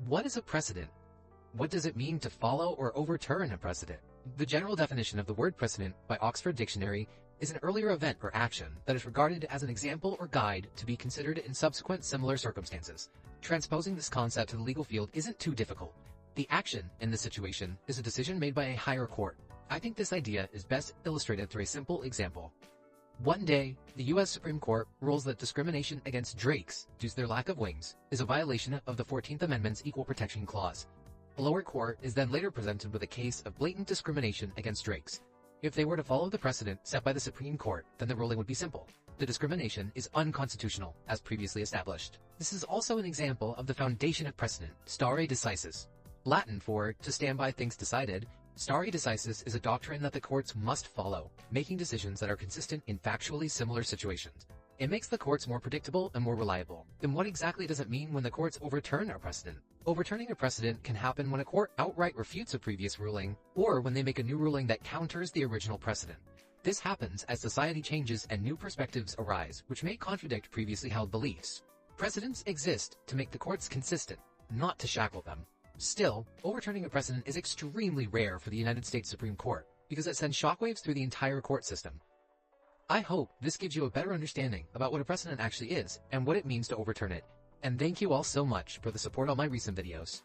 What is a precedent? What does it mean to follow or overturn a precedent? The general definition of the word precedent by Oxford Dictionary is an earlier event or action that is regarded as an example or guide to be considered in subsequent similar circumstances. Transposing this concept to the legal field isn't too difficult. The action in this situation is a decision made by a higher court. I think this idea is best illustrated through a simple example. One day, the U.S. Supreme Court rules that discrimination against drakes due to their lack of wings is a violation of the 14th Amendment's Equal Protection Clause. A lower court is then later presented with a case of blatant discrimination against drakes. If they were to follow the precedent set by the Supreme Court, then the ruling would be simple. The discrimination is unconstitutional, as previously established. This is also an example of the foundation of precedent, stare decisis. Latin for to stand by things decided, stare decisis is a doctrine that the courts must follow, making decisions that are consistent in factually similar situations. It makes the courts more predictable and more reliable. Then what exactly does it mean when the courts overturn a precedent? Overturning a precedent can happen when a court outright refutes a previous ruling, or when they make a new ruling that counters the original precedent. This happens as society changes and new perspectives arise, which may contradict previously held beliefs. Precedents exist to make the courts consistent, not to shackle them. Still, overturning a precedent is extremely rare for the United States Supreme Court, because it sends shockwaves through the entire court system. I hope this gives you a better understanding about what a precedent actually is, and what it means to overturn it. And thank you all so much for the support on my recent videos.